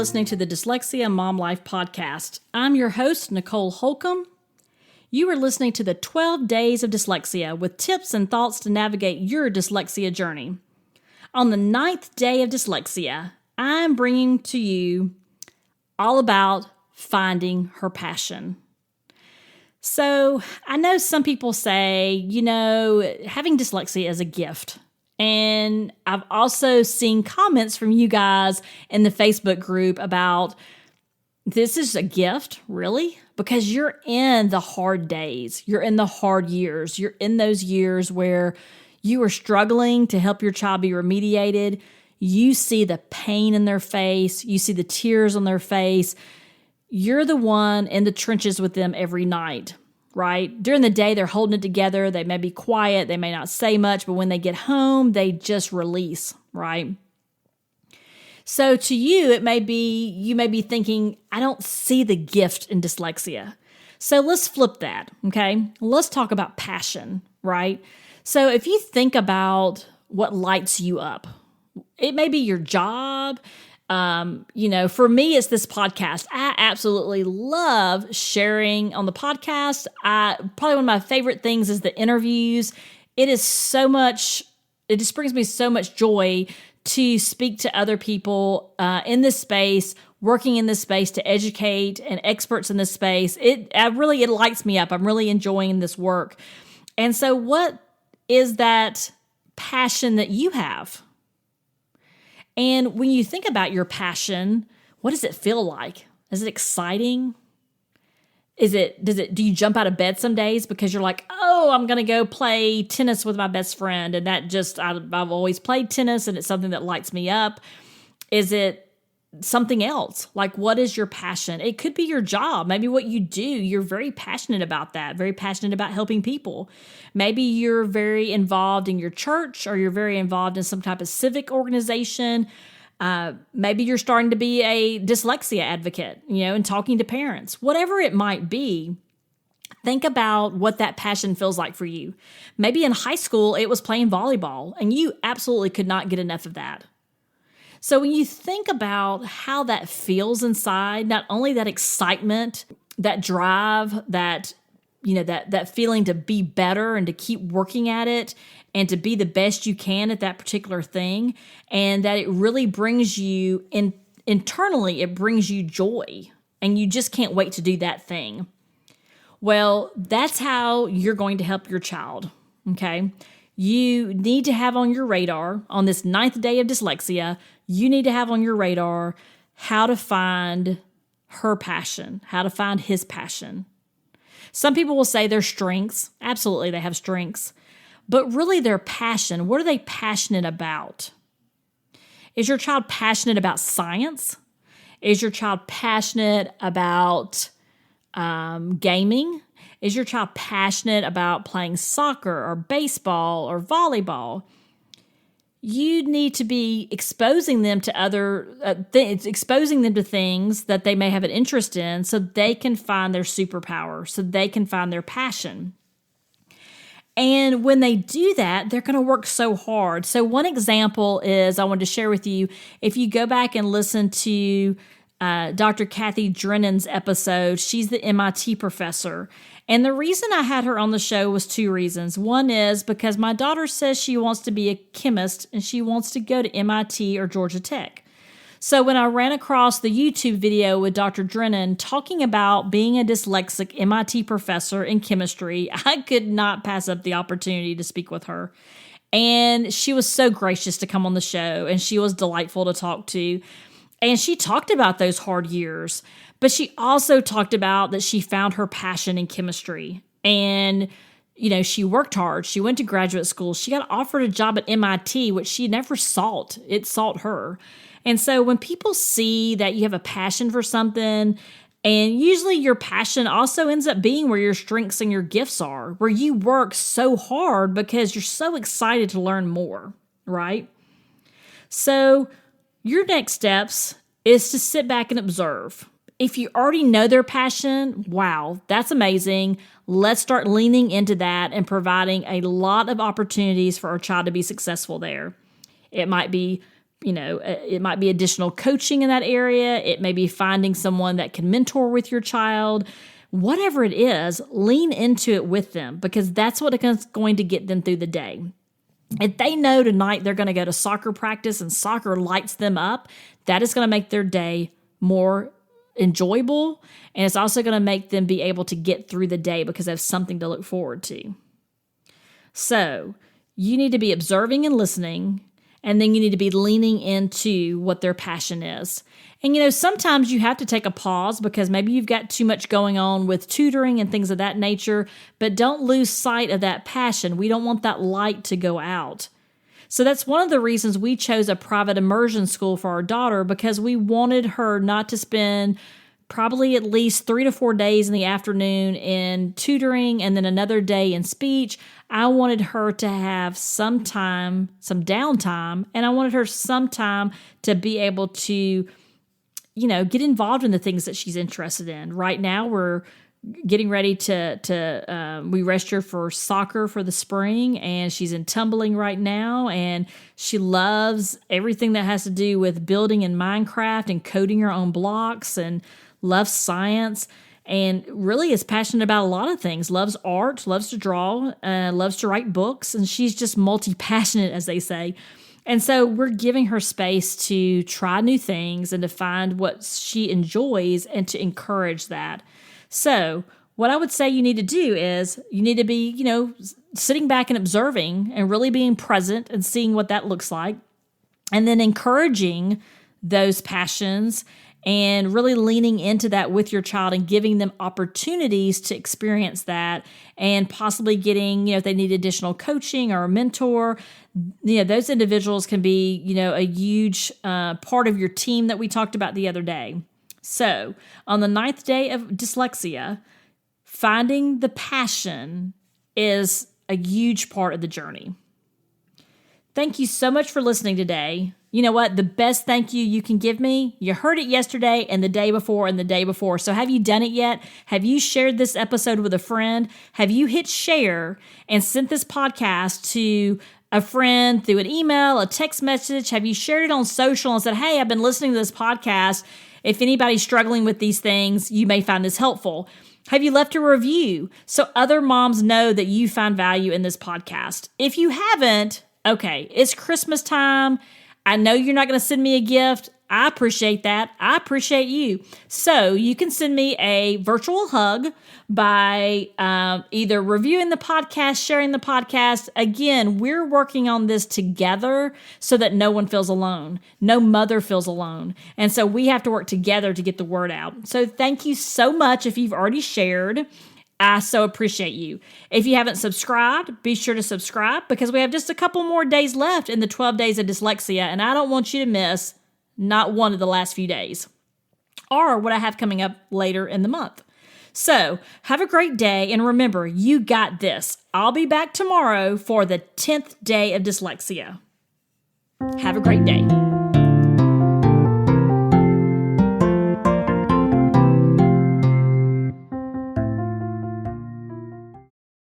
listening to the Dyslexia Mom Life podcast. I'm your host, Nicole Holcomb. You are listening to the 12 Days of Dyslexia with tips and thoughts to navigate your dyslexia journey. On the 9th day of dyslexia, I'm bringing to you all about finding her passion. So I know some people say, having dyslexia is a gift. And I've also seen comments from you guys in the Facebook group about, this is a gift, really? Because you're in the hard days. You're in the hard years. You're in those years where you are struggling to help your child be remediated. You see the pain in their face. You see the tears on their face. You're the one in the trenches with them every night, right? During the day, they're holding it together. They may be quiet. They may not say much, but when they get home, they just release, right? So to you, you may be thinking, I don't see the gift in dyslexia. So let's flip that, okay? Let's talk about passion, right? So if you think about what lights you up, it may be your job. For me, it's this podcast. I absolutely love sharing on the podcast. Probably one of my favorite things is the interviews. It just brings me so much joy to speak to other people in this space, working in this space to educate and experts in this space. It lights me up. I'm really enjoying this work. And so what is that passion that you have? And when you think about your passion, what does it feel like? Is it exciting? Do you jump out of bed some days because you're like, oh, I'm going to go play tennis with my best friend. And I've always played tennis and it's something that lights me up. Is it something else? Like, what is your passion? It could be your job. Maybe what you do, you're very passionate about that, very passionate about helping people. Maybe you're very involved in your church or you're very involved in some type of civic organization. Maybe you're starting to be a dyslexia advocate, and talking to parents. Whatever it might be, think about what that passion feels like for you. Maybe in high school, it was playing volleyball, and you absolutely could not get enough of that. So when you think about how that feels inside, not only that excitement, that drive, that feeling to be better and to keep working at it and to be the best you can at that particular thing, and that it really brings you internally, it brings you joy, and you just can't wait to do that thing. Well, that's how you're going to help your child, okay? You need to have on your radar, on this 9th day of dyslexia, you need to have on your radar how to find her passion, how to find his passion. Some people will say their strengths. Absolutely, they have strengths. But really their passion, what are they passionate about? Is your child passionate about science? Is your child passionate about gaming? Is your child passionate about playing soccer or baseball or volleyball? You need to be exposing them to exposing them to things that they may have an interest in so they can find their superpower, so they can find their passion. And when they do that, they're going to work so hard. So one example is I wanted to share with you, if you go back and listen to Dr. Kathy Drennan's episode, she's the MIT professor. And the reason I had her on the show was 2 reasons. One is because my daughter says she wants to be a chemist and she wants to go to MIT or Georgia Tech. So when I ran across the YouTube video with Dr. Drennan talking about being a dyslexic MIT professor in chemistry, I could not pass up the opportunity to speak with her. And she was so gracious to come on the show, and she was delightful to talk to. And she talked about those hard years, but she also talked about that she found her passion in chemistry. And, she worked hard. She went to graduate school. She got offered a job at MIT, which she never sought. It sought her. And so when people see that you have a passion for something, and usually your passion also ends up being where your strengths and your gifts are, where you work so hard because you're so excited to learn more, right? So your next steps is to sit back and observe. If you already know their passion, wow, that's amazing. Let's start leaning into that and providing a lot of opportunities for our child to be successful there. It might be it might be additional coaching in that area. It may be finding someone that can mentor with your child. Whatever it is, lean into it with them, because that's what is going to get them through the day. If they know tonight they're going to go to soccer practice and soccer lights them up, that is going to make their day more enjoyable. And it's also going to make them be able to get through the day because they have something to look forward to. So you need to be observing and listening, and then you need to be leaning into what their passion is. And, sometimes you have to take a pause because maybe you've got too much going on with tutoring and things of that nature, but don't lose sight of that passion. We don't want that light to go out. So that's one of the reasons we chose a private immersion school for our daughter, because we wanted her not to spend probably at least 3 to 4 days in the afternoon in tutoring and then another day in speech. I wanted her to have some time, some downtime, and I wanted her some time to be able to get involved in the things that she's interested in. Right now, we're getting ready we registered for soccer for the spring, and she's in tumbling right now, and she loves everything that has to do with building in Minecraft and coding her own blocks, and loves science, and really is passionate about a lot of things. Loves art, loves to draw, loves to write books, and she's just multi-passionate, as they say. And so we're giving her space to try new things and to find what she enjoys and to encourage that. So what I would say you need to do is you need to be, sitting back and observing and really being present and seeing what that looks like, and then encouraging those passions and really leaning into that with your child and giving them opportunities to experience that, and possibly getting, if they need additional coaching or a mentor, those individuals can be, a huge part of your team that we talked about the other day. So on the 9th day of dyslexia, finding the passion is a huge part of the journey. Thank you so much for listening today. You know what? The best thank you can give me, you heard it yesterday and the day before and the day before. So have you done it yet? Have you shared this episode with a friend? Have you hit share and sent this podcast to a friend through an email, a text message? Have you shared it on social and said, hey, I've been listening to this podcast. If anybody's struggling with these things, you may find this helpful. Have you left a review so other moms know that you find value in this podcast? If you haven't, okay, it's Christmas time. I know you're not going to send me a gift. I appreciate that. I appreciate you. So you can send me a virtual hug by either reviewing the podcast, sharing the podcast. Again, we're working on this together so that no one feels alone. No mother feels alone. And so we have to work together to get the word out. So thank you so much if you've already shared. I so appreciate you. If you haven't subscribed, be sure to subscribe, because we have just a couple more days left in the 12 days of dyslexia, and I don't want you to miss not one of the last few days or what I have coming up later in the month. So have a great day, and remember, you got this. I'll be back tomorrow for the 10th day of dyslexia. Have a great day.